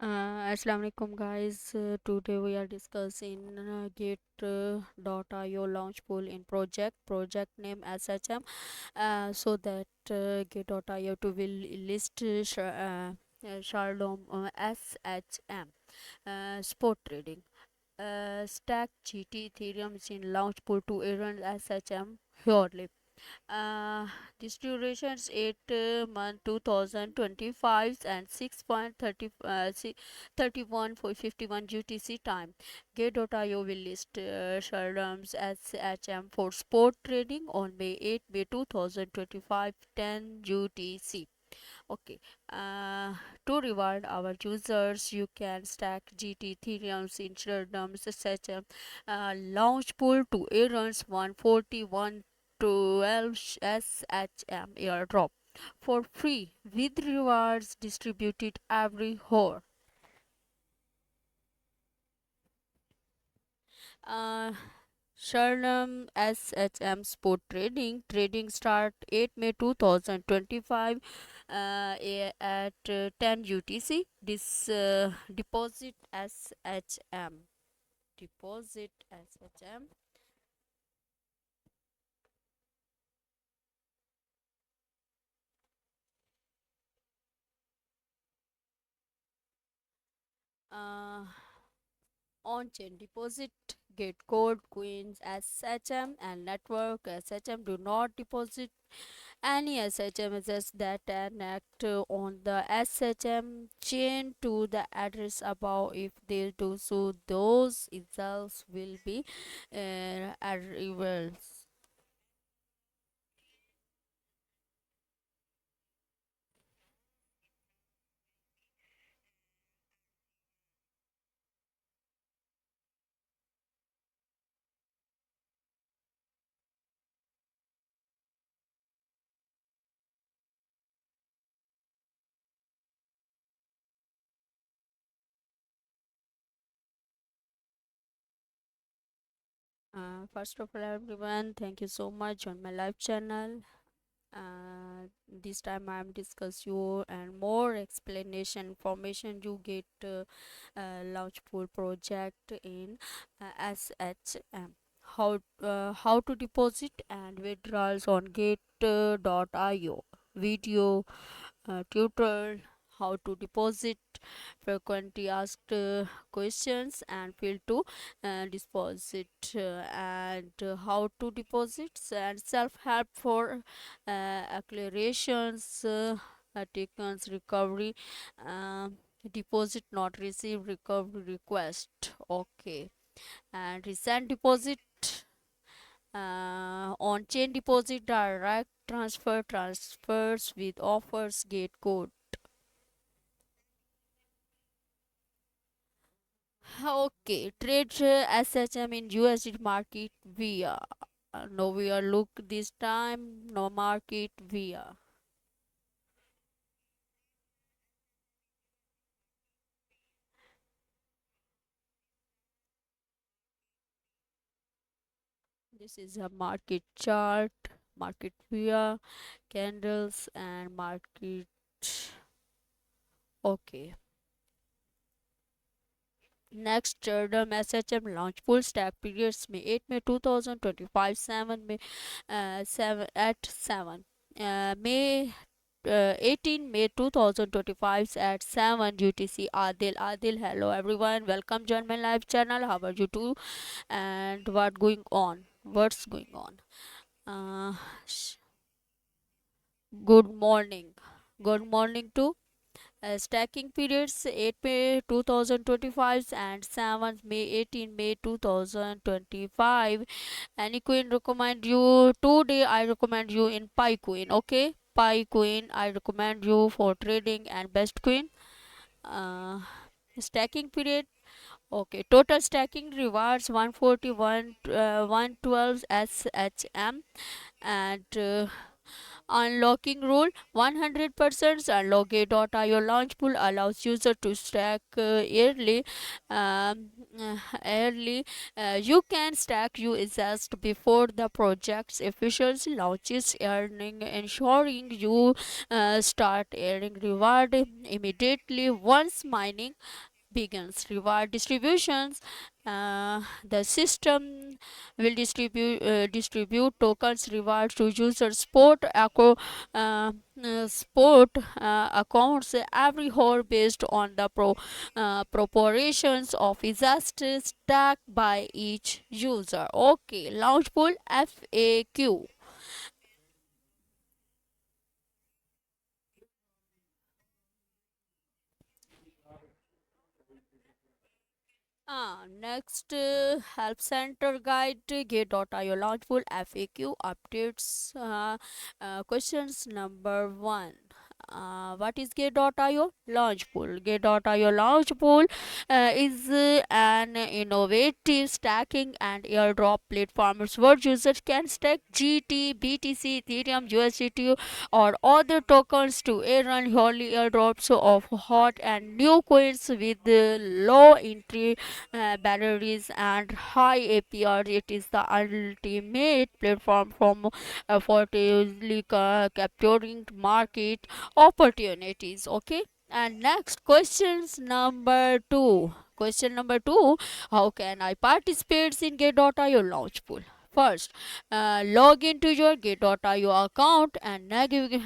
Assalamu alaikum guys. Today we are discussing Gate.io launch pool in project name SHM. So that Gate.io to will list Shalom SHM spot trading. Stack GT Ethereum is in launch pool to earn SHM purely. uh, this duration is 8 month 2025 and 6.30 31 for 51 UTC time. Gate.io will list Sharams as HM for sport trading on May 2025 10 UTC. Okay. uh, to reward our users, you can stack GT Ethereum in Shardams such a launch pool to earns 14112 SHM airdrop for free with rewards distributed every hour. Uh, Sharnam SHM Sport Trading start 8 May 2025 at 10 UTC. This deposit SHM. Deposit SHM. Uh, On-chain deposit, get code, queens, SHM, and network SHM do not deposit any SHMs that connect on the SHM chain to the address above. If they do so, those results will be reversed. First of all, everyone, thank you so much on my live channel. This time I am discuss you and more explanation information you get Launchpool project in SHM. How to deposit and withdrawals on Gate.io video tutorial, how to deposit, frequently asked questions and field to deposit, and how to deposit and self-help for acclarations, taken recovery, deposit not received, recovery request. Okay. And recent deposit, on chain deposit, direct transfers with offers, gate code. Okay, trade SHM in USD market via. No, we are look this time. No market via. This is a market chart, market via, candles and market. Okay. Next, the SHM launch full stack periods May 8 May 2025, 7 May 7 at 7. May 18 May 2025 at 7 UTC. Adil, hello everyone. Welcome join my live channel. How are you too? And what going on? What's going on? Uh, sh- Good morning. Good morning to stacking periods 8 May 2025 and 7 May 18 May 2025. Any queen recommend you today? I recommend you in Pi Queen. Okay, Pi Queen. I recommend you for trading and best queen. Uh, Stacking period. Okay, total stacking rewards 141 112 SHM and unlocking rule 100% unlock.io launch pool allows user to stack yearly um, early. You can stack you just before the project's official launches earning ensuring you start earning reward immediately once mining begins. Reward distributions. The system will distribute tokens rewards to users sport accounts every hour based on the proportions of just stacked by each user. Okay, launch pool FAQ. Next, help center guide get.io launchpool FAQ updates. Questions number one. What is Get.io Launchpool? Get.io Launchpool is an innovative stacking and airdrop platform where users can stack GT, BTC, Ethereum, USDT, or other tokens to earn holy airdrops of hot and new coins with low entry barriers and high APR. It is the ultimate platform for capturing market opportunities. Okay, and next questions number two. Question number two: how can I participate in Get.io launch pool? First, log into your Get.io account and navigate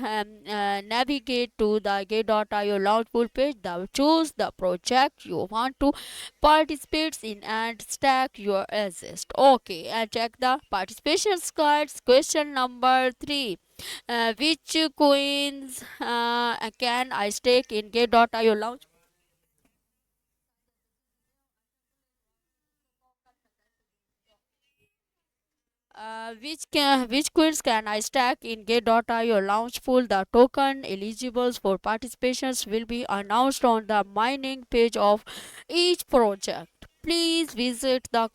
to the Get.io launch pool page. Choose the project you want to participate in and stack your assets. Okay, and check the participation cards. Question number three. Which coins can I stake in Get.io launch? Which coins can I stack in Get.io launch pool? The token eligibles for participations will be announced on the mining page of each project. Please visit the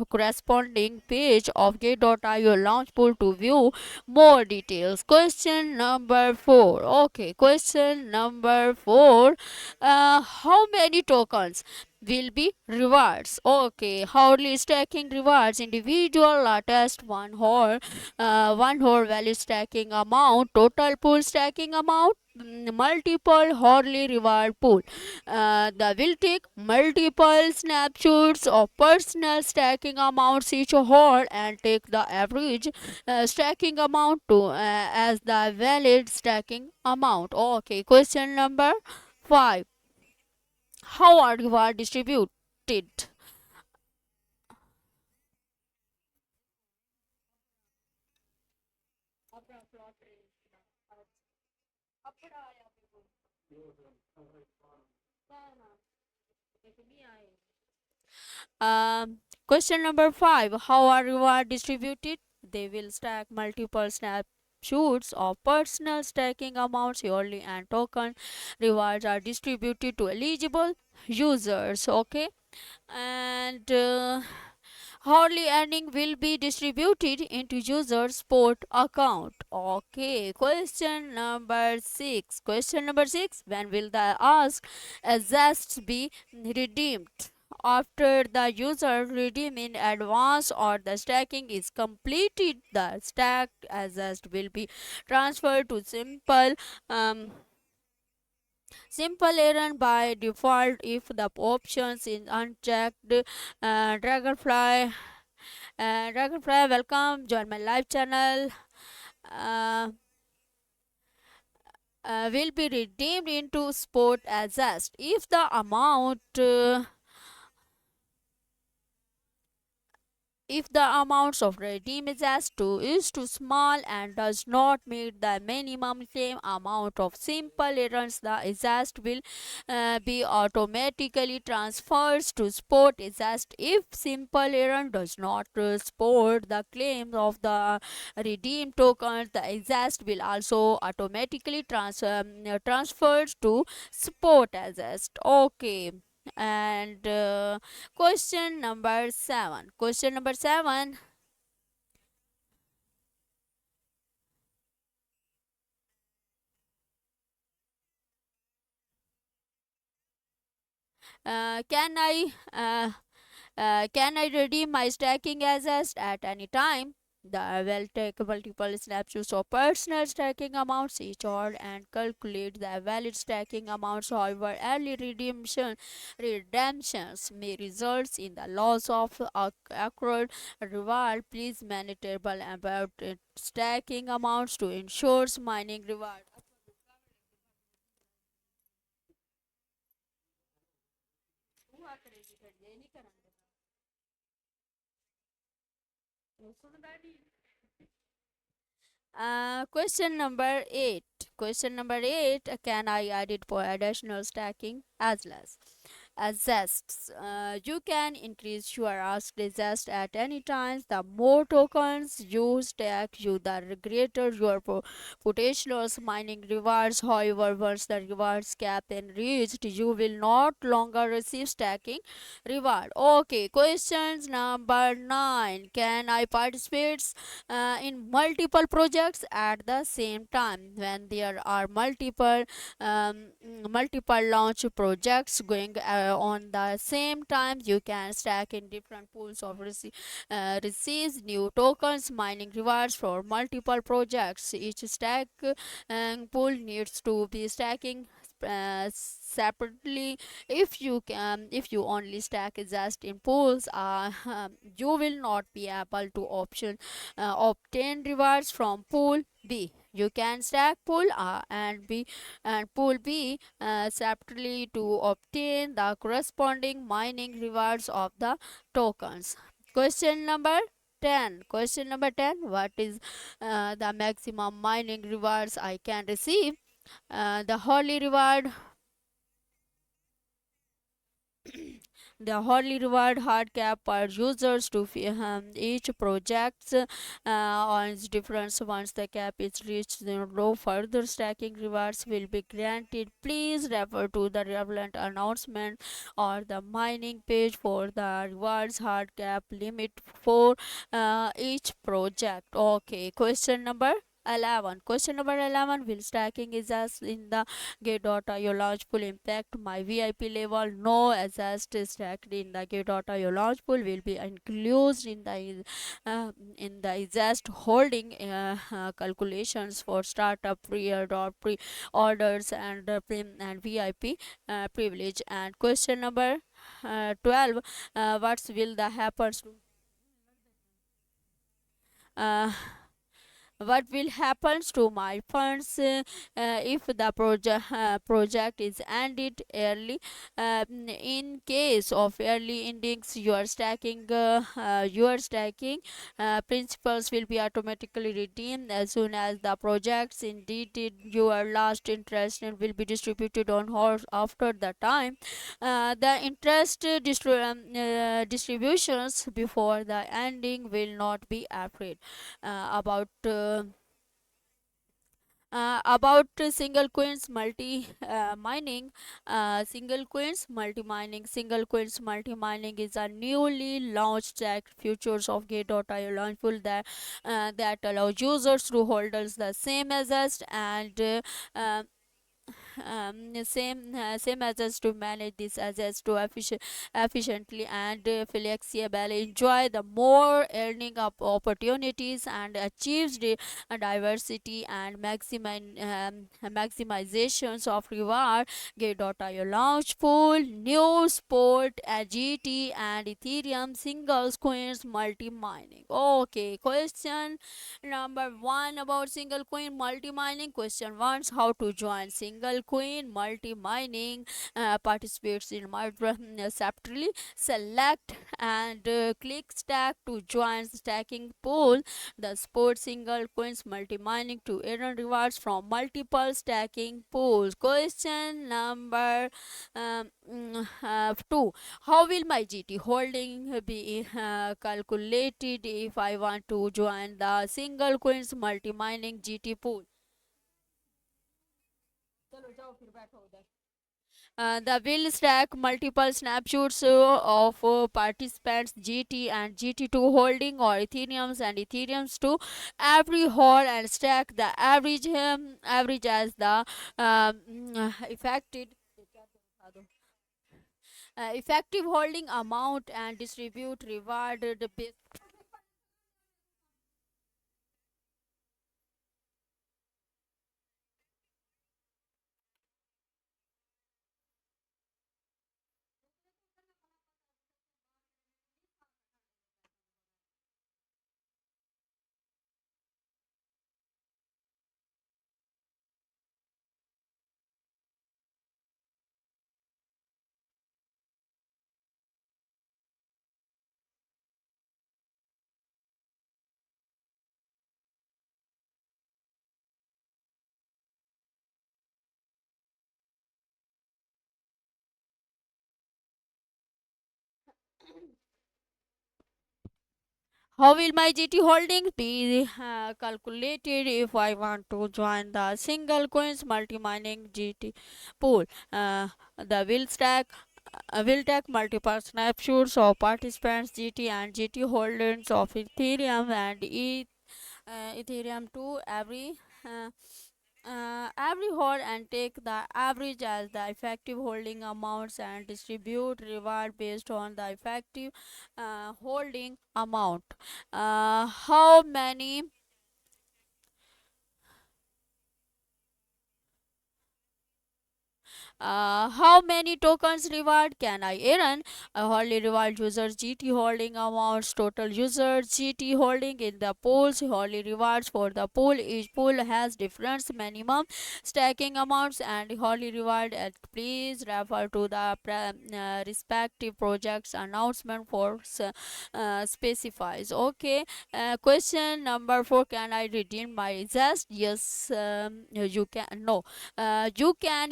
corresponding page of Get.io launch pool to view more details. Question number four. Okay, question number four. How many tokens will be rewards? Okay, hourly stacking rewards. Individual test 1 hour value stacking amount, total pool stacking amount, multiple hourly reward pool. The will take multiple snapshots of personal stacking amounts each hour and take the average stacking amount to as the valid stacking amount. Okay, question number 5. How are reward distributed? Question number 5. How are reward distributed? They will stack multiple snapshots of personal stacking amounts yearly and token rewards are distributed to eligible users. Okay, and hourly earning will be distributed into user sport account. Okay, question number 6. Question number 6. When will the ask assets be redeemed? After the user redeem in advance or the stacking is completed, the stacked assets will be transferred to simple um, Simple errand by default if the options is unchecked. Dragonfly, Dragonfly, welcome. Join my live channel. Uh, will be redeemed into sport assessed if the amount if the amounts of redeem is too small and does not meet the minimum claim amount of simple errands, the assessed will be automatically transferred to sport assessed. If simple errand does not support the claims of the redeem tokens, the assessed will also automatically transferred to sport assessed. Okay. And question number 7. Question number 7. Uh, can I can I redeem my stacking assets at any time? The will take multiple snapshots of personal stacking amounts each hour and calculate the valid stacking amounts. However, early redemptions may result in the loss of accrued reward. Please monitorable about stacking amounts to ensure mining reward. Question number 8. Question number 8. Can I edit for additional stacking as less? Zests. You can increase your ask zest at any time. The more tokens you stack, the greater your potential mining rewards. However, once the rewards cap is reached, you will not longer receive stacking reward. Okay, questions number 9. Can I participate in multiple projects at the same time? When there are multiple launch projects going on the same time, you can stack in different pools of receives new tokens mining rewards for multiple projects. Each stack pool needs to be stacking separately. If you only stack just in pools, you will not be able to obtain rewards from pool B. You can stack pool A and pool B separately to obtain the corresponding mining rewards of the tokens. Question number 10. Question number 10. What is the maximum mining rewards I can receive? The hourly reward the hourly reward hard cap per users to each project on its difference. Once the cap is reached, no further stacking rewards will be granted. Please refer to the relevant announcement or the mining page for the rewards hard cap limit for each project. Okay, question number 11. Question number 11. Will stacking is as in the Get.io launch pool impact my VIP level? No, assessed stacked in the Get.io launch pool will be included in the exist holding calculations for startup pre-orders and and VIP privilege. And question number 12. What will the happens to uh, what will happen to my funds if the project is ended early? In case of early endings, your stacking principles will be automatically redeemed as soon as the projects indeed your last interest and will be distributed on horse after the time the interest distributions before the ending will not be afraid about single coins multi mining. Single coins multi mining is a newly launched tech futures of Gate.io launchful that allow users to hold the same assets and same assets to manage these assets to efficiently and flexible, enjoy the more earning opportunities and achieves the diversity and maximizations of reward. Gate.io launch pool, new sport, GT and Ethereum singles coins multi mining. Okay, question number one about single coin multi mining. Question one: how to join single coin multi mining? Participates in separately. Select and click stack to join stacking pool. The sport single coins multi mining to earn rewards from multiple stacking pools. Question number 2: how will my GT holding be calculated if I want to join the single coins multi mining GT pool? चलो जाओ फिर बैठो उधर. The will stack multiple snapshots of participants GT and GT2 holding or Ethereums and Ethereums to every hole and stack the average as the affected effective holding amount and distribute rewarded based. How will my GT holding be calculated if I want to join the single coins multi mining GT pool? The will take multiple snapshots of participants GT and GT holders of Ethereum and Ethereum to every hold and take the average as the effective holding amounts and distribute reward based on the effective holding amount. How many how many tokens reward can I earn? Holding reward users GT holding amounts, total users GT holding in the pools, holding rewards for the pool. Each pool has different minimum stacking amounts and holding reward. Please refer to the respective project's announcement for specifies. Okay. Question number 4: can I redeem my zest? Yes, you can. No, you can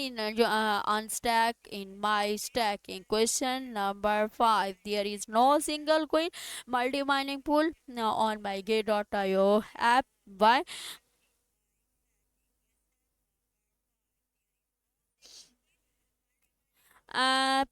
unstack in my stacking. Question number 5: there is no single coin multi mining pool on my gate.io app. Why?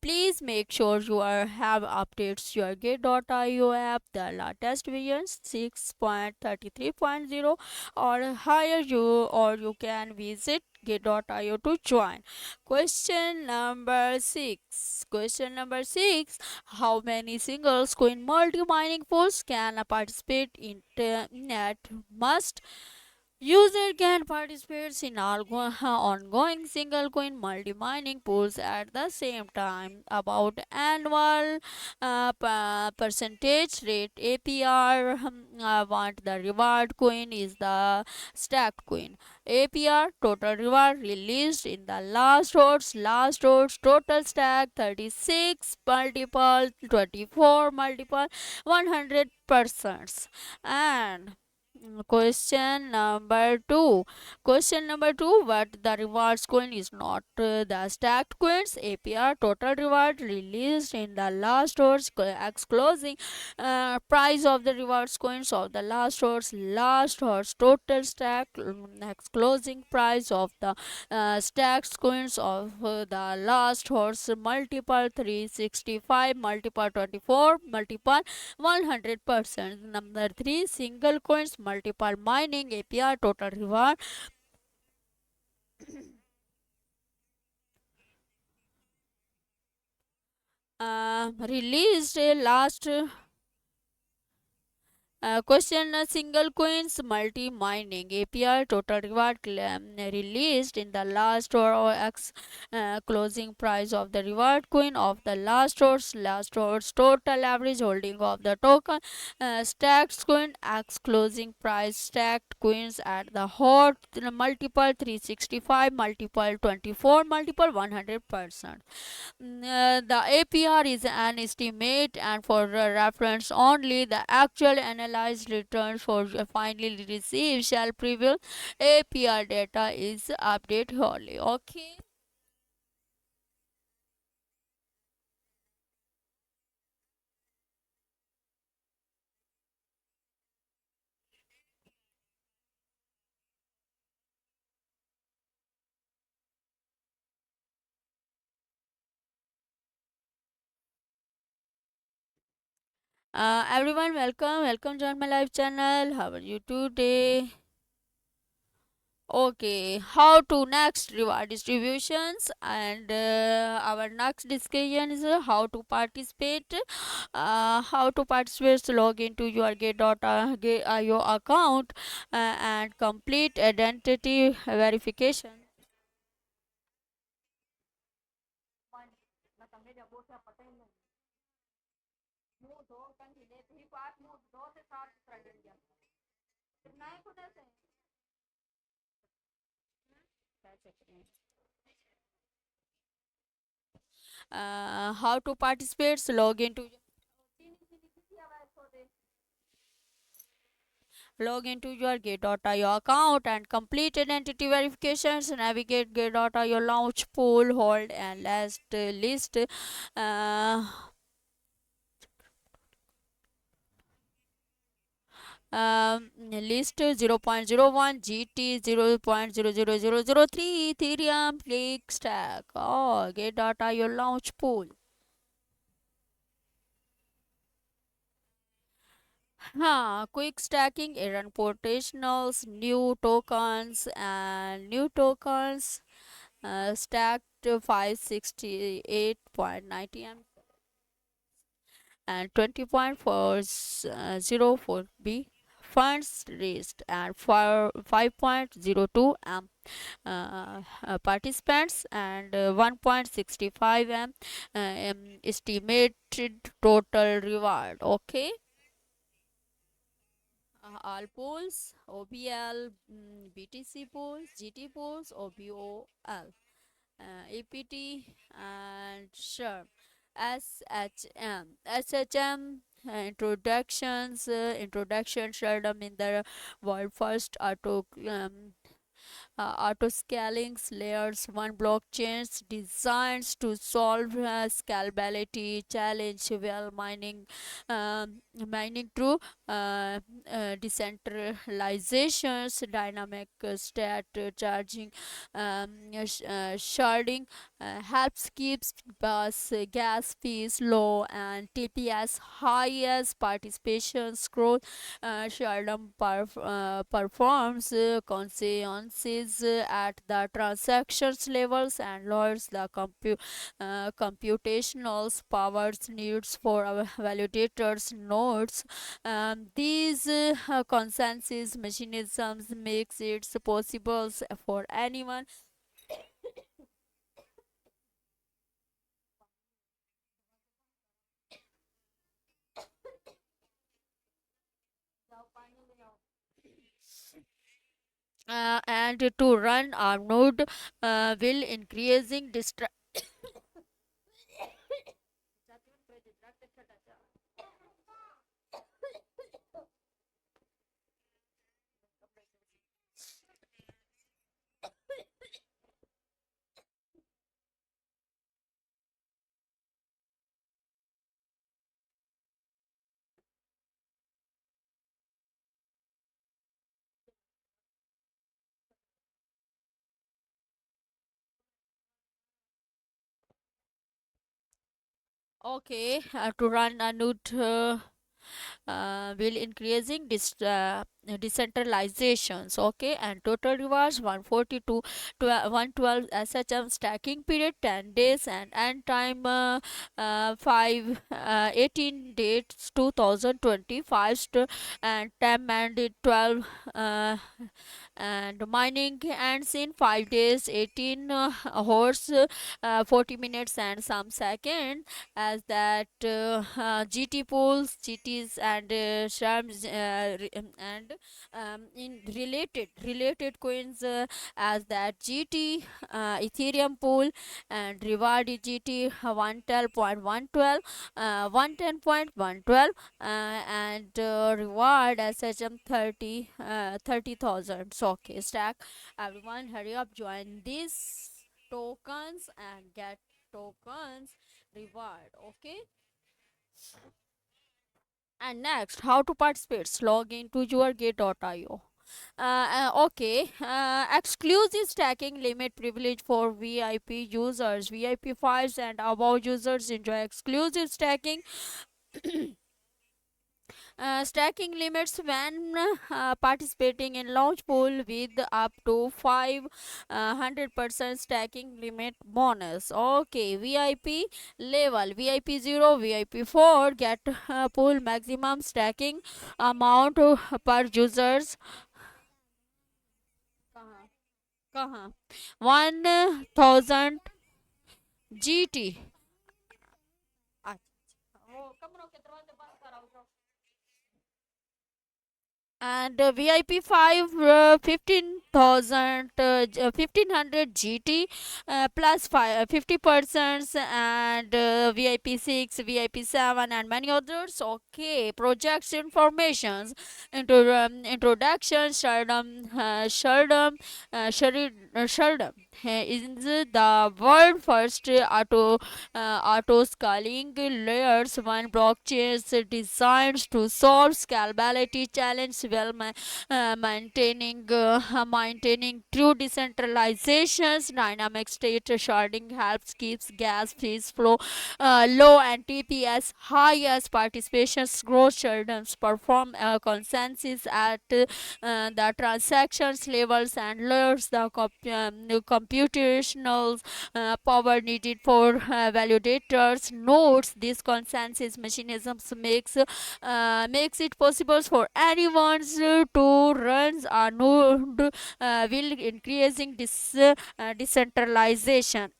Please make sure you have updates your Git.io app, the latest version 6.33.0 or higher, you can visit Git.io to join. Question number 6. Question number 6: how many singles coin multi mining pools can participate in net must? User can participate in all ongoing single coin multi mining pools at the same time. About annual percentage rate APR, want the reward coin is the stacked coin. APR total reward released in the last horse total stack 36 multiple 24 multiple 100%. And question number 2. Question number 2: what the rewards coin is not the stacked coins APR total reward released in the last horse X closing price of the rewards coins of the last horse total stack X closing price of the stacked coins of the last horse multiple 365 multiple 24 multiple 100%. Number 3: single coins multiple mining APR total reward released last question single coins multi mining API total reward released in the last hour or X closing price of the reward coin of the last hour's total average holding of the token stacked coin X closing price stacked coins at the hot multiple 365 multiple 24 multiple 100%. The APR is an estimate and for reference only. The actual analyzed returns for finally received shall prevail. APR data is updated only. Okay. Everyone, welcome to my live channel. How are you today? Okay, how to next reward distributions and our next discussion is how to participate. How to participate? So log into your Get.io account and complete identity verification. How to participate? So log into your Get.io account and complete identity verifications. Navigate Get.io launch pool, hold and list. Uh, List 0.01 GT 0.00003 Ethereum click stack. Oh, Get.io launch pool. Quick stacking, errand portationals, new tokens, stacked 568.90 M and 20.404 B. Funds raised and for 5.02 M participants and 1.65 estimated total reward. Okay. All pools, OBL, BTC pools, GT pools, OBOL, APT, and sure, SHM. Introduction Sheldon in the world first auto scaling layers one blockchains designed to solve scalability challenge while mining through uh, decentralizations dynamic state charging sharding helps keeps gas fees low and TPS high as participation growth. Sheldon performs consequences at the transactions levels and lowers the computational powers needs for our validators nodes. These consensus mechanisms makes it possible for anyone and to run our node will increasing okay to run a node will increasing decentralizations. Okay, and total rewards 142, 112 SHM, stacking period 10 days, and end time 18 dates 2025, and time mandate 12, uh, and mining ends in 5 days 18 hours 40 minutes and some second, as that GT pools, GTs, and shams, and in related coins, as that GT Ethereum pool and reward GT 112.112, 110.112, and reward SHM 30,000. So okay, stack, everyone hurry up, join these tokens and get tokens reward. Okay, and next, how to participate, log into your gate.io. Okay, exclusive stacking limit privilege for VIP users. VIP 5s and above users enjoy exclusive stacking limits when participating in launch pool with up to 500% stacking limit bonus. Okay, VIP level, VIP 0, VIP 4 get pool maximum stacking amount per users. कहाँ कहाँ 1000 GT. अच्छा, वो कम रहो के दरवाजे बंद कराओ. And VIP 5 15,000 1500 GT plus 50%, and VIP 6, VIP 7, and many others. Okay, projects informations into introduction. Sheldon is the world first auto scaling layers one blockchains designed to solve scalability challenge while maintaining true decentralizations. Dynamic state sharding helps keeps gas fees flow low and TPS high as participations grow. Sheldons perform consensus at the transactions levels and lowers the computational power needed for validators nodes. This consensus mechanisms makes it possible for anyone to run a node will increasing decentralization.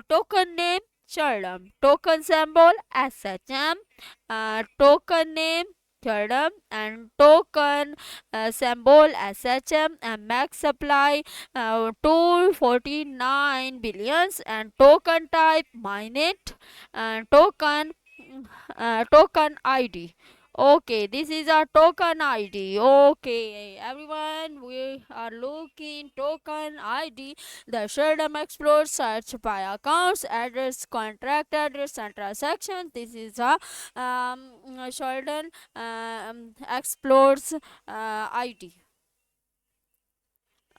Token name Sheldon, token symbol SHM, token name Sheldon, and token symbol SHM, and max supply 249 billions, and token type mainnet, and token ID. Okay, this is our token ID. Okay, everyone, we are looking token ID. The Sherdam explores search by accounts, address, contract address, and transactions. This is a Sheldon explores ID.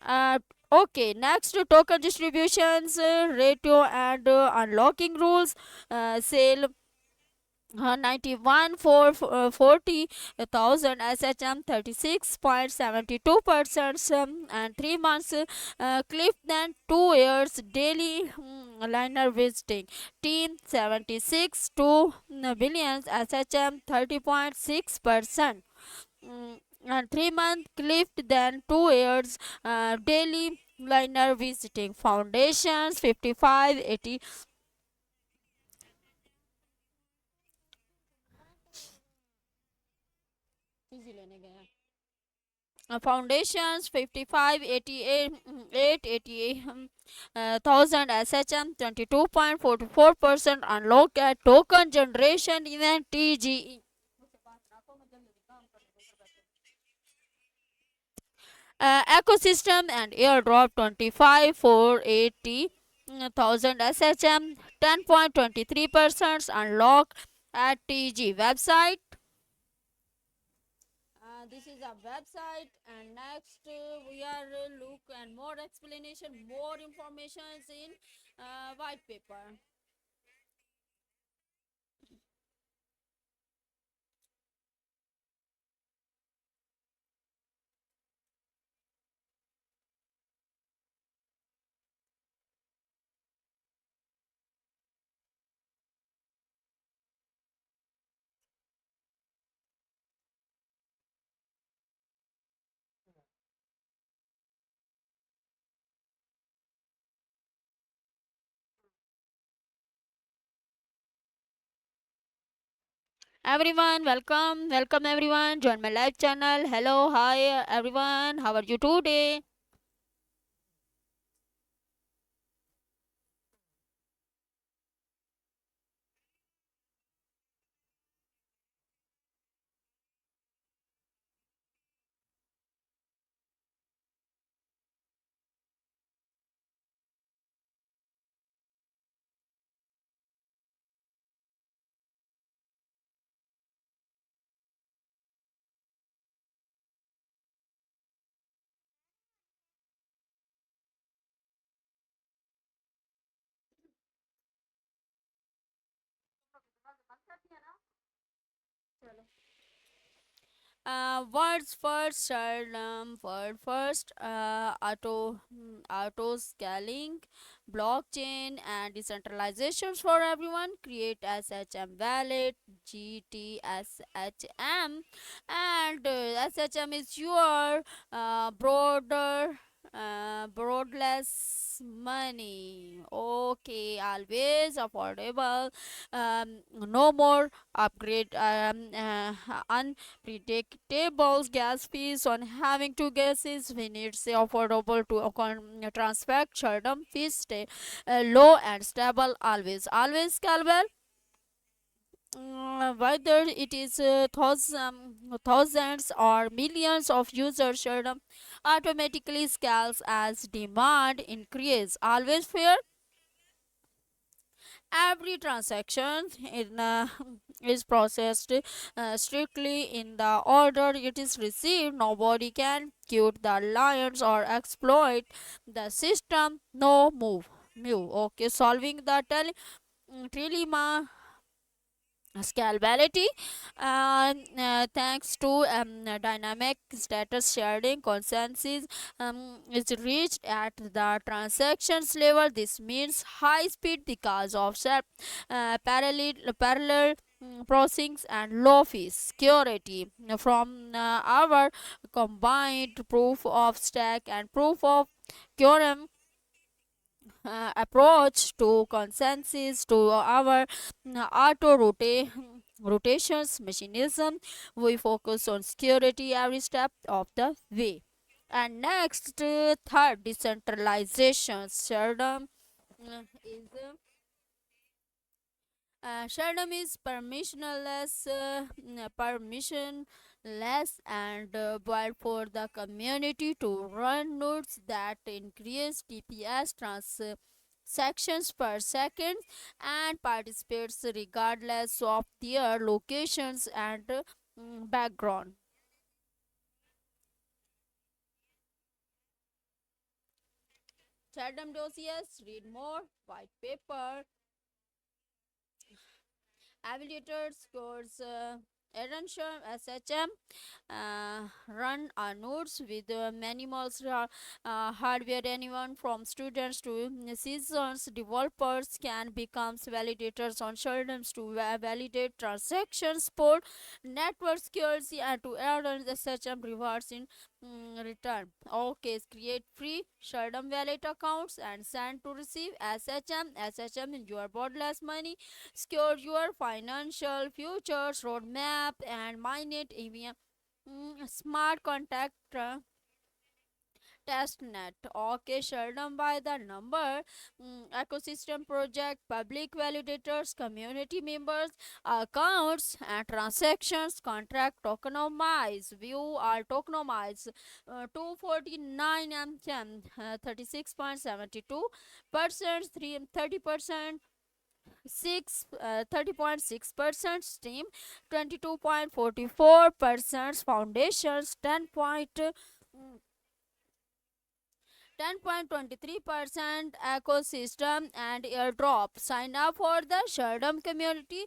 Uh, okay, next token distributions, ratio, and unlocking rules. Sale 91 for 40,000 SHM 36.72%, and 3 months cliff than 2 years daily liner visiting team 76 to billions SHM 30.6%, and 3 month cliff than 2 years daily liner visiting foundations 5580. Easy लेने गए हैं foundations 55 88 888 thousand SHM 22.44% unlock at token generation event TGE. Ecosystem and airdrop 25 480 thousand SHM 10.23% unlock at TG website. This is a website, and next we are look and more explanation, more informations in white paper. Everyone, welcome everyone. Join my live channel. Hello, hi everyone. How are you today? Words first, word first, auto scaling, blockchain, and decentralizations for everyone. Create SHM wallet, GTSHM, and SHM is your broadless money. Okay, always affordable. No more upgrade predictable gas fees on having two gases when it's affordable to transfer short-term fees stay low and stable always scalable. Whether it is thousands or millions of users short-term automatically scales as demand increase always fair. Every transaction in is processed strictly in the order it is received. Nobody can cute the lions or exploit the system. No move. Okay, solving the trilemma scalability thanks to dynamic status sharing consensus is reached at the transactions level. This means high speed because of parallel processing and low fees security from our combined proof of stack and proof of quorum approach to consensus to our auto rotations mechanism. We focus on security every step of the way. And next, third, decentralization. Shardam is permissionless and built for the community to run nodes that increase TPS transactions per second and participates regardless of their locations and background. Shardam dossiers, read more, white paper, evaluator scores. Error SHM run our nodes with minimal hardware. Anyone from students to seasons developers can become validators on shoulders to validate transactions, support network security, and to earn the SHM rewards in return. Okay, create free Shardam wallet accounts and send to receive SHM in your borderless money. Secure your financial futures roadmap and mine it even smart contact testnet. Okay, Sheldon by the number. Ecosystem project, public validators, community members, accounts, and transactions, contract tokenomize. View are tokenomized. 249 MTM, 36.72%, 30%. 30.6% steam, 22.44% foundations, 10.23% ecosystem and airdrop. Sign up for the Shardam community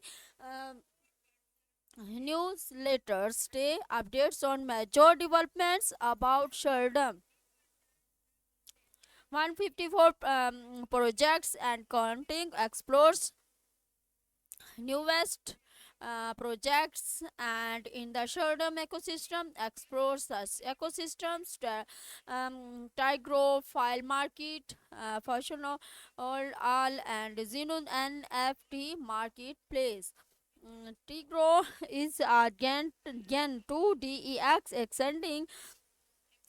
newsletter. Stay updates on major developments about Shardam. 154 projects and counting explores newest projects and in the Shardam ecosystem explores such ecosystems Tigro, File Market, Fashion all and Xenon NFT Marketplace. Tigro is a Gen 2 DEX extending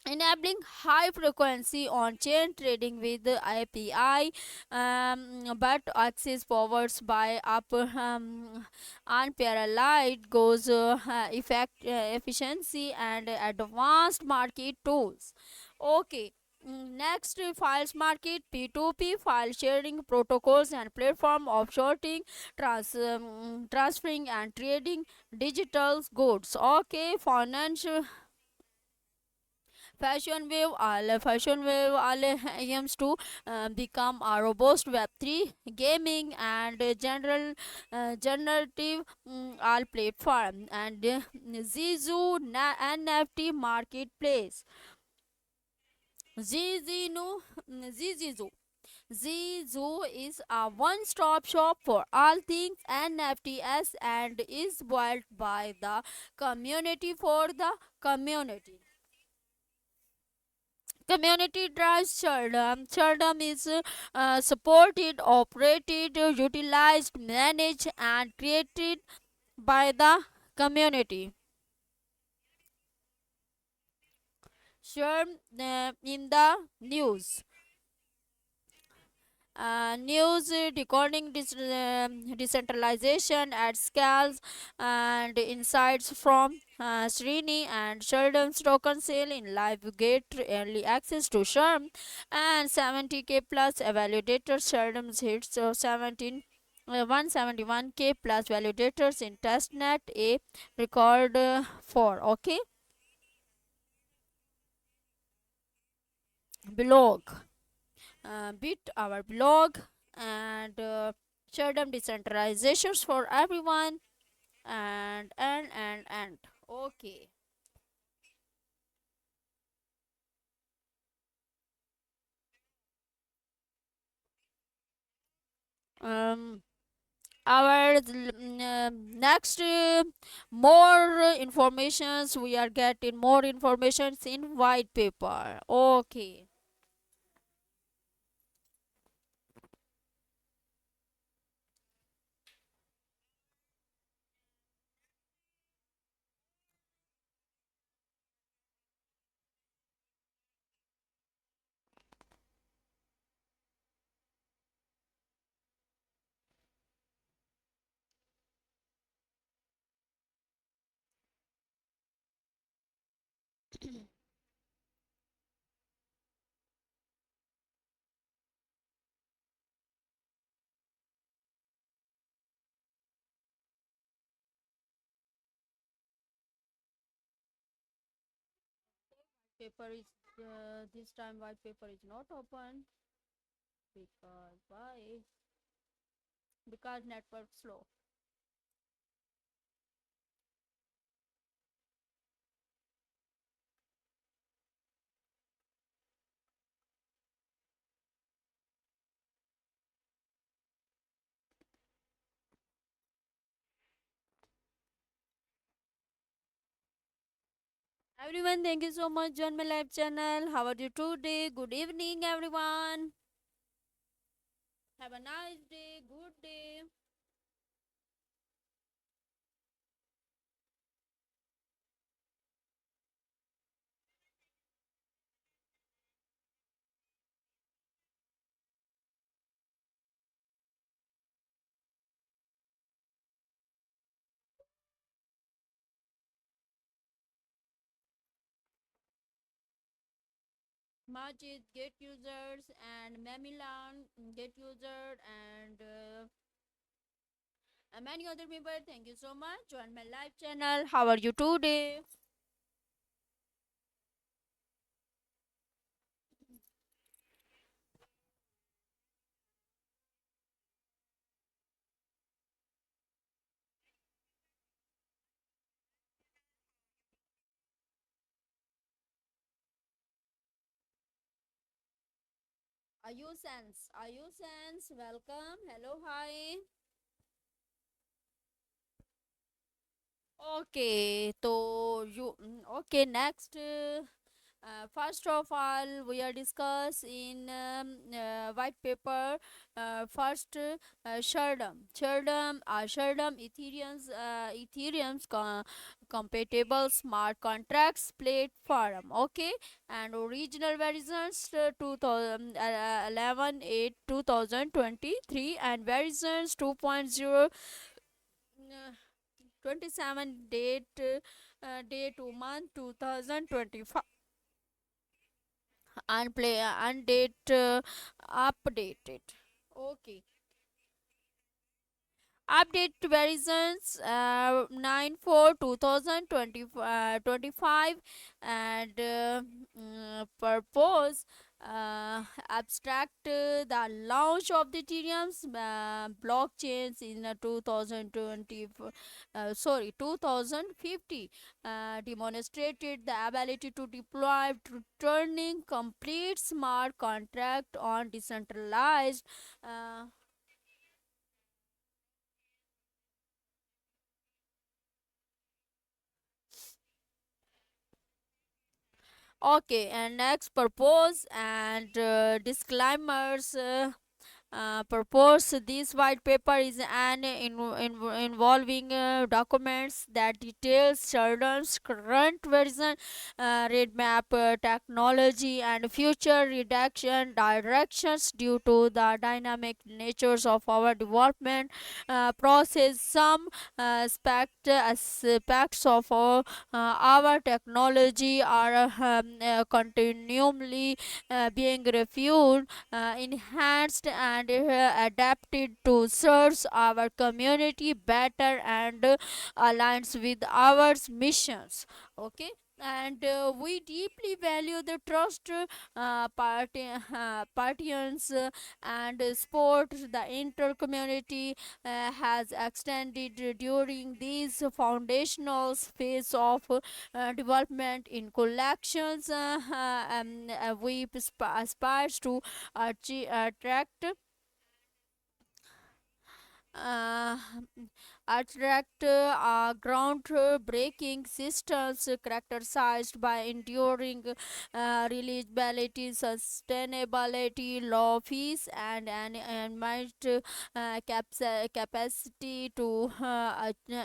enabling high frequency on chain trading with the API, but access powers by up unparalleled goes efficiency and advanced market tools. Okay. Next, files market P2P file sharing protocols and platform of sorting, transferring and trading digital goods. Okay, financial fashion wave all aims to become a robust web3 gaming and general generative all platform and zizu nft marketplace zizu zizu Zizu is a one-stop shop for all things NFTs and is built by the community for the community. Community drives Sheldon. Sheldon is supported, operated, utilized, managed, and created by the community. Share in the news. News decoding decentralization at scales and insights from Srini and Sheldon's token sale in live get early access to Sherm and 70k plus validators. Sheldon's hits 171k plus validators in testnet a record for okay blog bit our blog and share them decentralizations for everyone and okay. um our next more informations we are getting more informations in white paper. Okay. Paper is this time white paper is not open because why? Because network slow. Everyone, thank you so much. Join my live channel. How are you today? Good evening, everyone. Have a nice day. Good day. Majid, get users, and Mamilan, get user, and many other people. Thank you so much. Join my live channel. How are you today? Ayusens, welcome. Hello, hi. Okay, so you okay? Next, First of all, we are discuss in white paper. First, Shardam Ethereum's compatible smart contracts platform. Okay, and original versions 2011 8 2023 and versions 2.0 27 day to month 2025 and play and date updated. Okay, update versions 9 for 2025 and purpose abstract the launch of the Ethereum's blockchains in 2020 sorry 2050 demonstrated the ability to deploy turning complete smart contract on decentralized okay, and next purpose and disclaimers. Purpose this white paper is an involving documents that details children's current version roadmap technology and future reduction directions due to the dynamic natures of our development process. Some aspects of our technology are continually being reviewed, enhanced, and adapted to serve our community better and aligns with our missions. Okay, and we deeply value the trust partisans and support the inter-community has extended during these foundational phase of development in collections. We aspire to attract uh, groundbreaking systems characterized by enduring reliability, sustainability, low fees, and an unmatched capacity to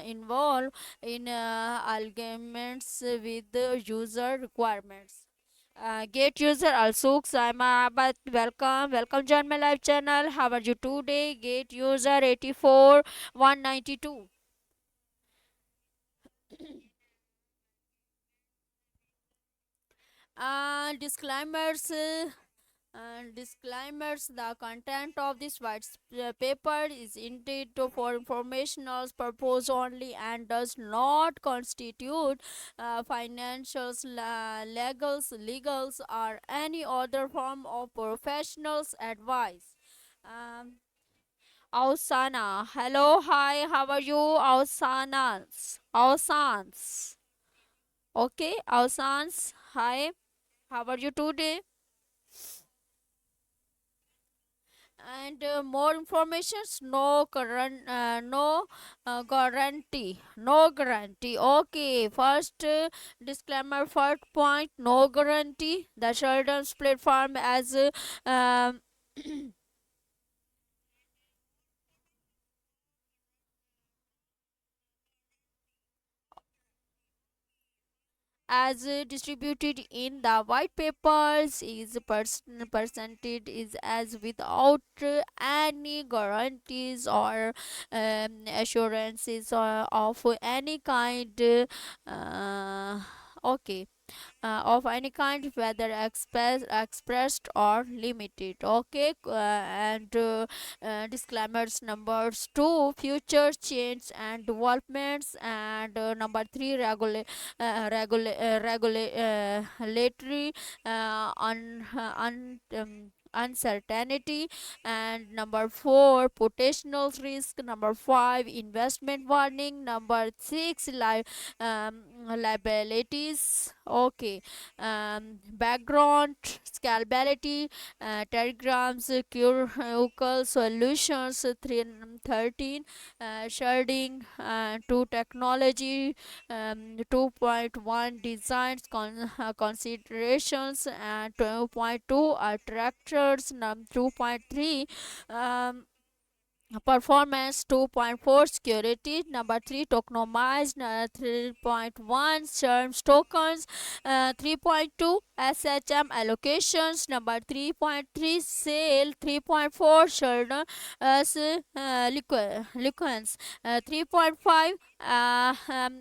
involve in arguments with the user requirements. Gate user Alsuk Saima Abad, welcome join my live channel. How are you today? Gate user 84 192. Disclaimers. Disclaimers: the content of this paper is intended for informational purpose only and does not constitute financials, legals, or any other form of professionals advice. um, Ausana, hello, hi, how are you? Ausans, okay, Ausans, hi, how are you today? And more informations, no guarantee. Okay, first disclaimer, first point, no guarantee. The Sheldon's platform um, as distributed in the white papers is percentage is as without any guarantees or assurances of any kind. Okay, of any kind, whether expressed or limited. Okay, and disclaimers numbers two, future change and developments, and number three, regulatory uncertainty. And number 4, potential risk. Number 5, investment warning. Number 6, liabilities. Okay. Background scalability, telegrams, curricle solutions. 13, sharding to technology. 2.1, designs considerations. And 2.2, attractors. 2.3, um, performance. 2.4, security. Number 3, tokenomized. 3.1, terms tokens. 3.2, SHM allocations. Number 3.3, sale. 3.4, shoulder as liquens. 3.5,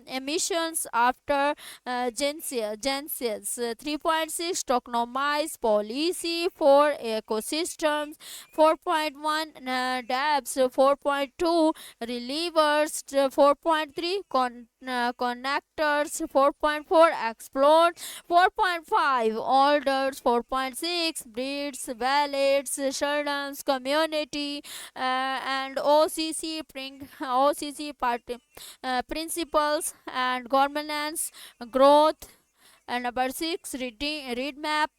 emissions after Genesis. 3.6, tokenomize policy for ecosystems. 4.1, dabs. 4.2, relievers. 4.3, connectors. 4.4, explore. 4.5, orders. 4.6, breeds, validates, shutdowns, community. And OCC principles and governance, growth. And number 6, read map,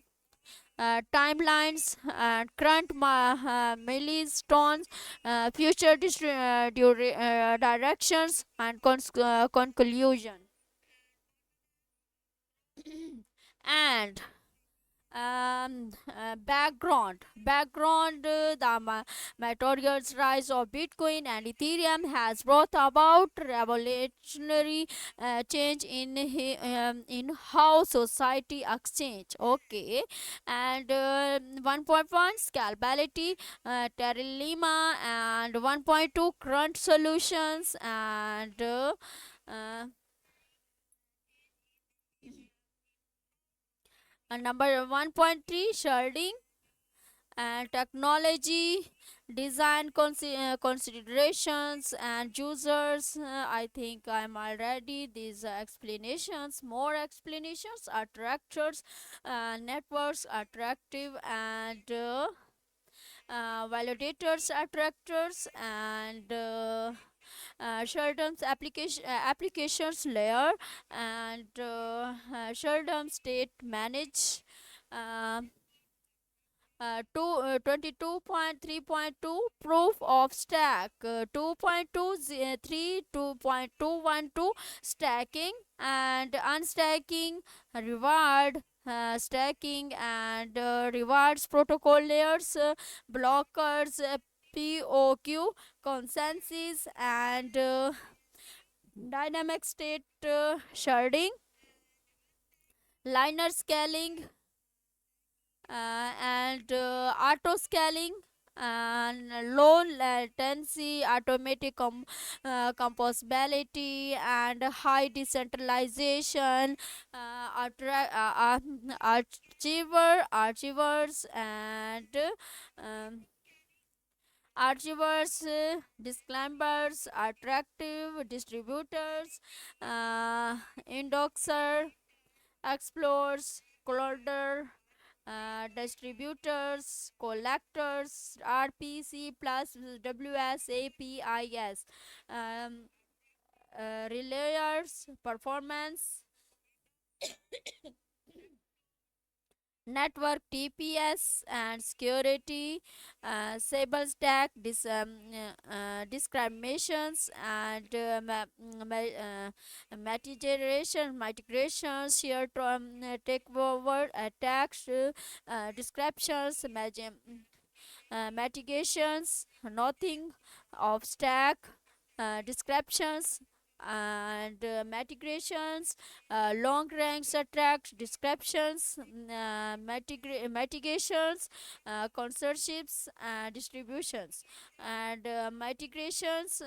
timelines and current milestones, future directions, and conclusion. And background, the meteoric rise of Bitcoin and Ethereum has brought about revolutionary change in how society exchange. Okay. And 1.1, scalability, Terralima. And 1.2, current solutions. And number 1.3, sharding and technology, design considerations, and users. I think I'm already these explanations. More explanations: attractors, networks, attractive, and validators, attractors, and Sheldon's applications layer. And Sheldon state manage. Uh, 22.3.2, proof of stack. 2.23, 2.212, stacking and unstacking, reward stacking and rewards protocol layers, blockers, POQ, consensus, and dynamic state sharding, liner scaling, and auto scaling, and low latency, automatic composability, and high decentralization, archivers, and um, archivers, disclaimers, attractive distributors, indexer, explorers, cloner, distributors, collectors, RPC plus WSAPIS, um, relayers, performance, network TPS, and security, Sable stack, discriminations, and mitigation, shared takeover attacks, descriptions, mitigations, nothing of stack, descriptions, and mitigations, long range attract descriptions, mitigations, consortiums, distributions, and mitigations,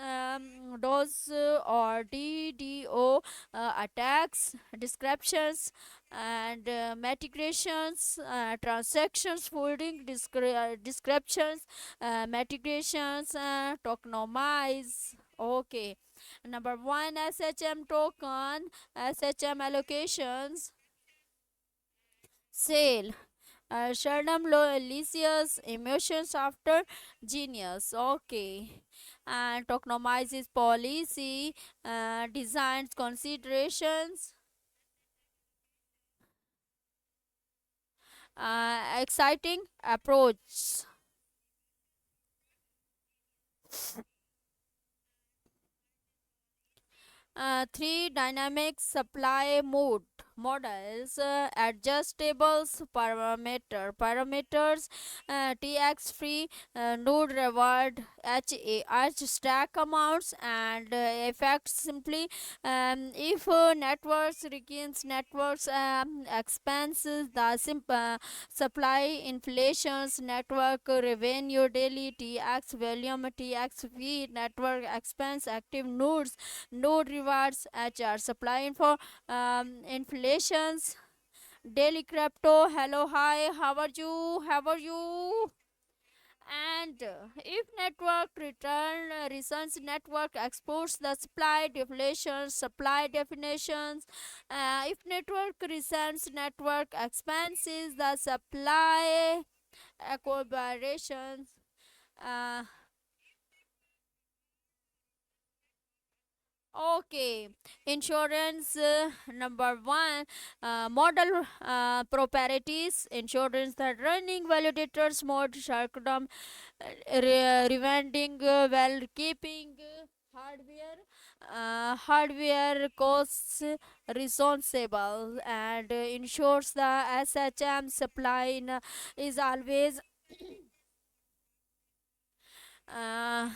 those or DDO attacks, descriptions, and mitigations, transactions folding descriptions, mitigations, tokenomize. Okay. Number 1, SHM token, SHM allocations, sale. Sheldon Lysias, emotions after genius. Okay. And tokenomizes policy, designs considerations, exciting approach. Three dynamic supply mode models, adjustables parameters, tx free, node reward, h stack amounts, and effects. Simply, if networks regains networks expenses, the supply inflations, network revenue daily, tx volume, tx fee, network expense, active nodes, node rewards, HR supply info, inflations, daily crypto. Hello, hi, how are you? How are you? And if network return returns, network exports the supply deflations, supply definitions. If network resends, network expanses the supply collaborations. uh, Okay, insurance, number one, model properties, insurance that running validators mode, shutdown, rewinding, well keeping, hardware costs responsible, and ensures the SHM supply is always uh,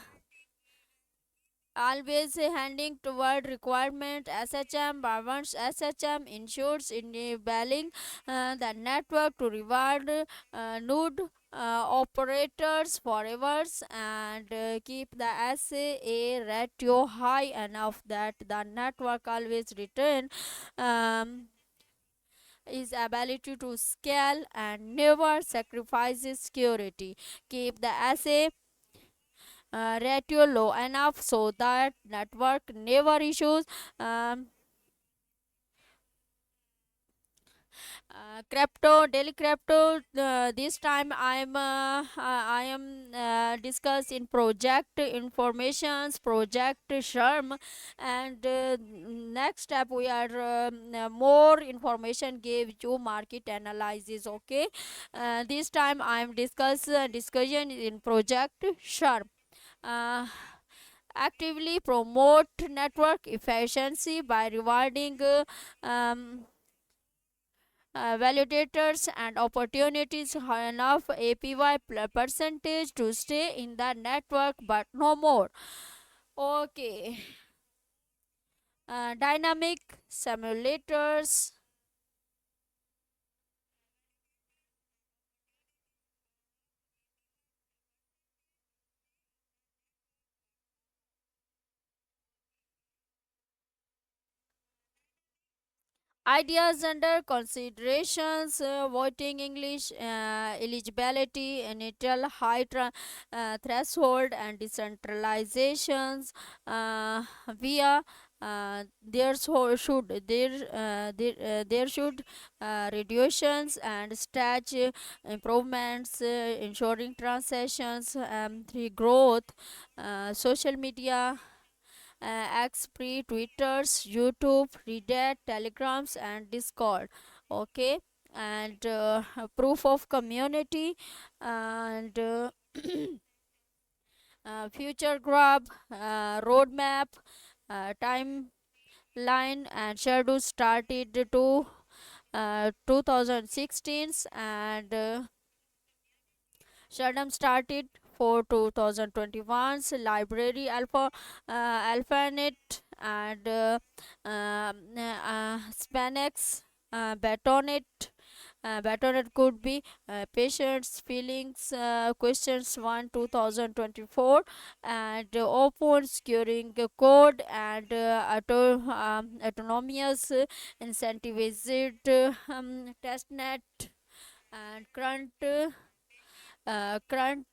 always handing toward requirement. SHM governs, SHM ensures enabling the network to reward node operators forever, and keep the SA ratio high enough that the network always return is ability to scale and never sacrifices security. Keep the SA ratio low enough so that network never issues. um, Crypto, daily crypto, this time I am discussed in project informations, project sherm, and next step we are more information gave you market analysis. Okay, this time I am discussion in project sherm. uh, Actively promote network efficiency by rewarding validators and opportunities enough APY percentage to stay in the network, but no more. Okay, dynamic simulators. Ideas under considerations, voting English, eligibility, initial high threshold, and decentralizations via there should reductions and stage improvements, ensuring transactions, the growth, social media, X, pre, Twitters, YouTube, Reddit, Telegrams, and Discord. Okay, and proof of community, and future grab, roadmap, timeline, and schedule started to 2016, and Shadam started for 2021's library AlphaNet, and Spanex, Betonet. Betonet could be patients feelings questions 1 2024, and open securing code, and autonomous incentivized testnet, and current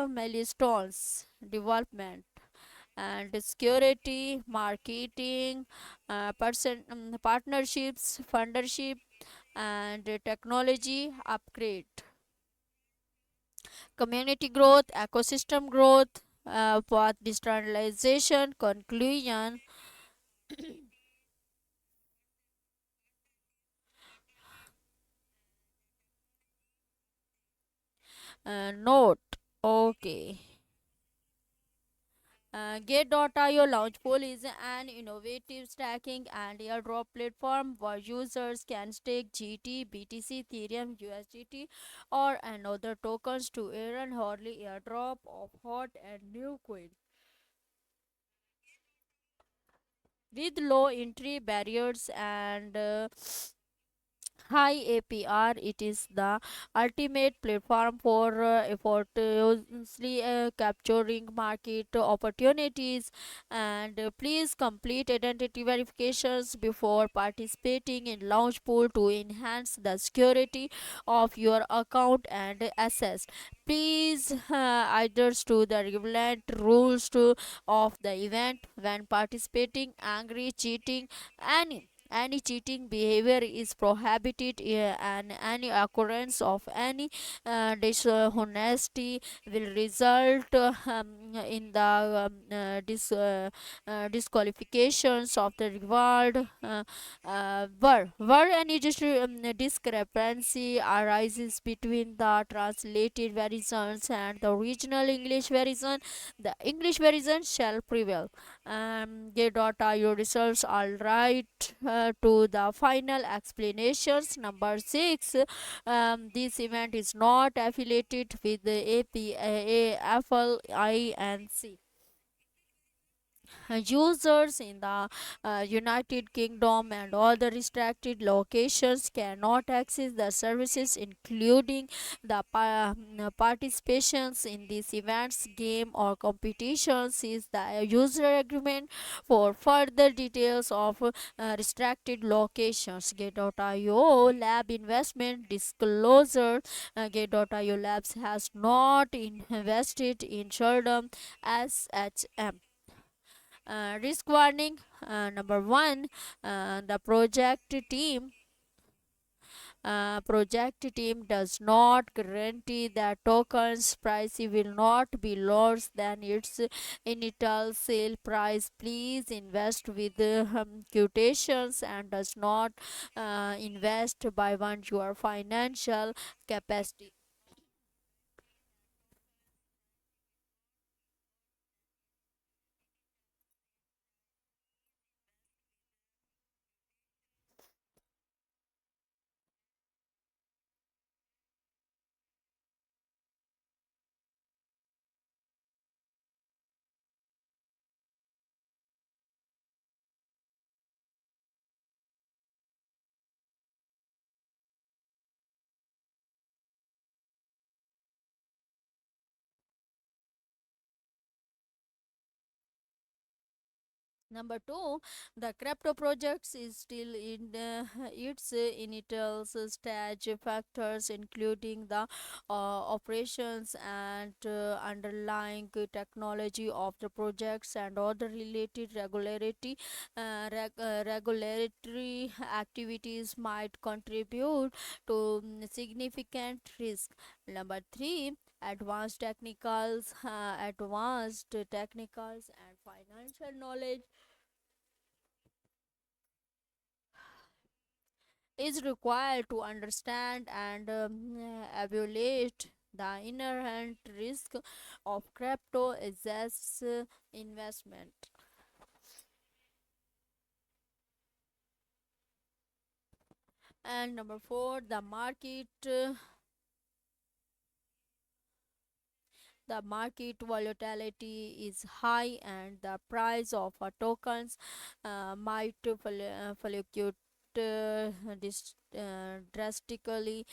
milestones development, and security, marketing, partnerships, fundership, and technology upgrade, community growth, ecosystem growth, path decentralization, conclusion. Note. Okay. Gate.io Launchpool is an innovative stacking and airdrop platform where users can stake GT, BTC, Ethereum, USDT, or another tokens to earn early airdrop of hot and new coins. With low entry barriers and high APR, it is the ultimate platform for effortlessly capturing market opportunities. And please complete identity verifications before participating in launch pool to enhance the security of your account and assets. Please adhere to the relevant rules of the event when participating. Angry, cheating, any cheating behavior is prohibited, and any occurrence of any dishonesty will result in the disqualifications of the reward. Where any discrepancy arises between the translated versions and the original English version, the English version shall prevail. J.io results all right to the final explanations. Number 6, this event is not affiliated with the Apple Inc. Users in the United Kingdom and other restricted locations cannot access the services, including the participations in these events, game, or competitions. Is the user agreement for further details of restricted locations. Gate.io Lab investment disclosure. Gate.io Labs has not invested in Sheldon SHM. Risk warning. Number one, the project team does not guarantee that tokens price will not be lower than its initial sale price. Please invest with quotations and does not invest by one your financial capacity. Number two, the crypto projects is still in its initial stage. Factors including the operations and underlying technology of the projects and other related regulatory activities might contribute to significant risk. Number three, advanced technicals and financial knowledge is required to understand and evaluate the inherent risk of crypto assets investment. And number four, the market volatility is high and the price of tokens might fluctuate drastically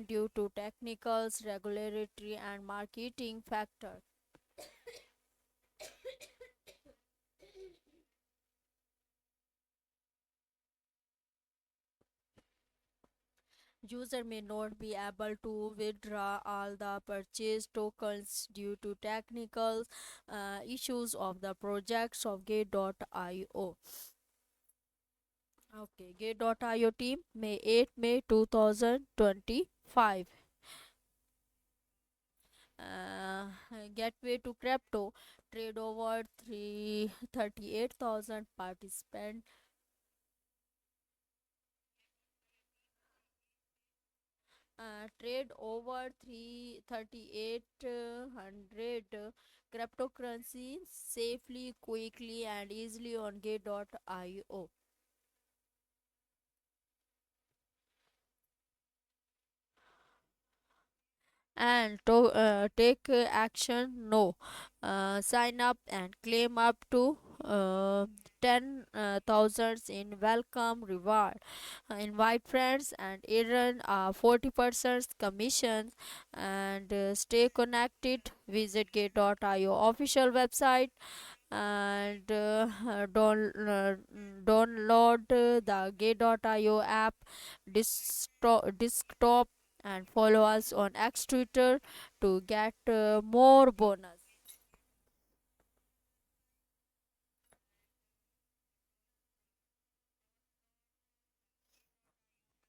due to technicals, regulatory, and marketing factors. User may not be able to withdraw all the purchased tokens due to technical issues of the projects of Gate.io. Okay, Gate.io team, May 2025. uh, Gateway to crypto, trade over 338,000 participants. Trade over 338 cryptocurrencies safely, quickly, and easily on Gate.io. And to take action, no. Sign up and claim up to 10 thousands in welcome reward. Invite friends and earn 40% commission. And stay connected. Visit Gate.io official website and download the Gate.io app desktop, and follow us on X Twitter to get more bonus.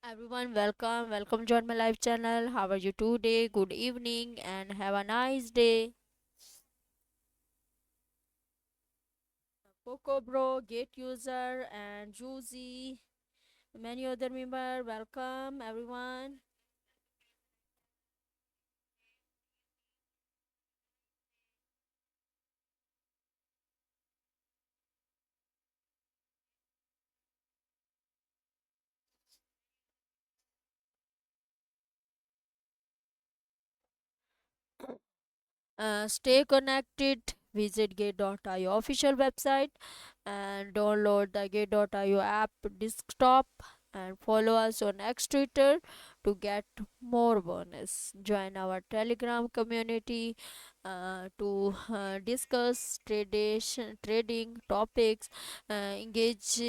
Everyone, welcome join my live channel. How are you today? Good evening and have a nice day. Coco Bro, Gate User, and Juicy, many other member. Welcome everyone. Stay connected. Visit Gate.io official website and download the Gate.io app desktop, and follow us on X Twitter to get more bonus. Join our Telegram community to discuss trading topics, engage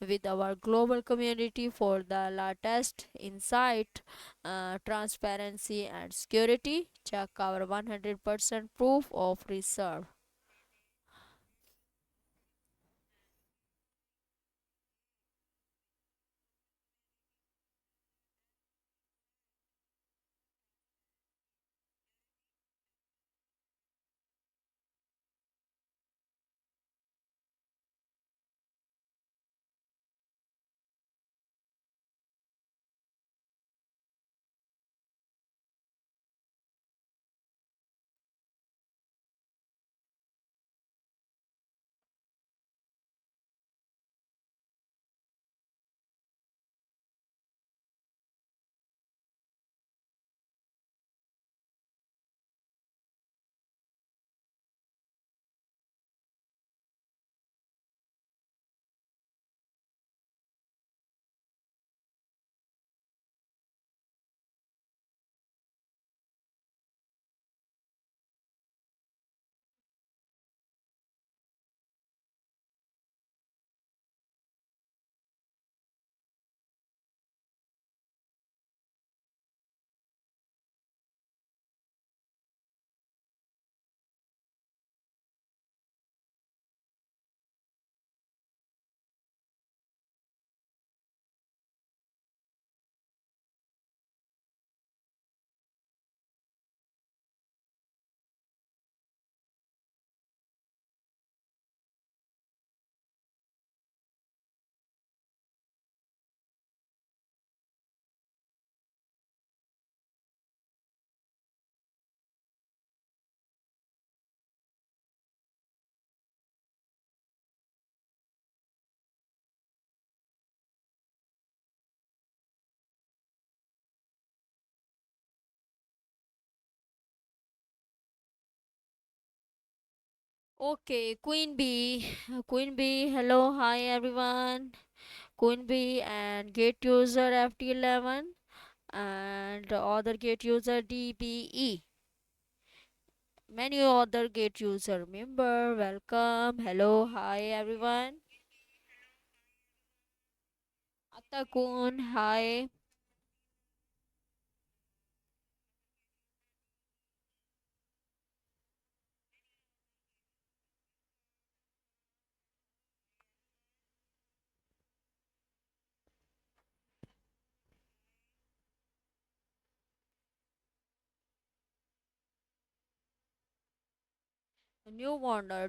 with our global community for the latest insight, transparency, and security. Check our 100% proof of reserve. Okay, Queen Bee. Queen Bee, hello, hi everyone. Queen Bee and gate user FT11 and other gate user DBE. Many other gate user member, welcome, hello, hi everyone. Atakun, hi.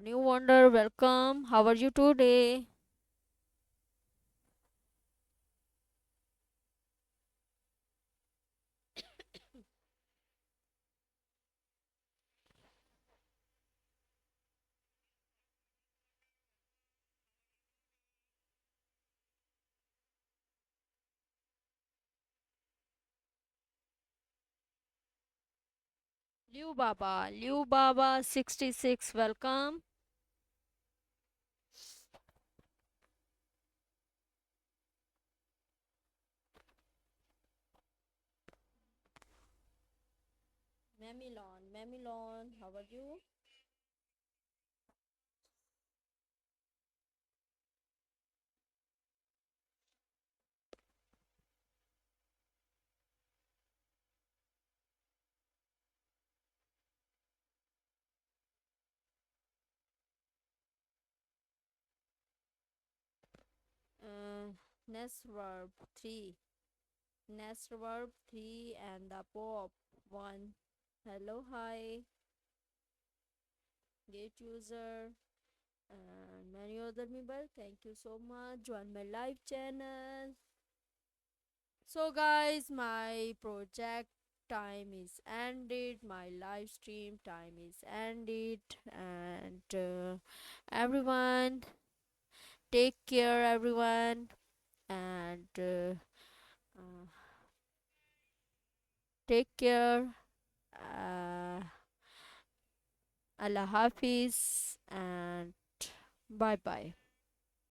New Wonder, welcome. How are you today? Liu Baba 66, welcome. Mamilon, how are you? Uh, Next verb 3. Next verb 3 and the pop 1. Hello, hi, gate user and many other people. Thank you so much. Join my live channel. So, guys, my project time is ended. My live stream time is ended, and everyone, take care, everyone, and uh, take care. Uh, Allah Hafiz and bye bye.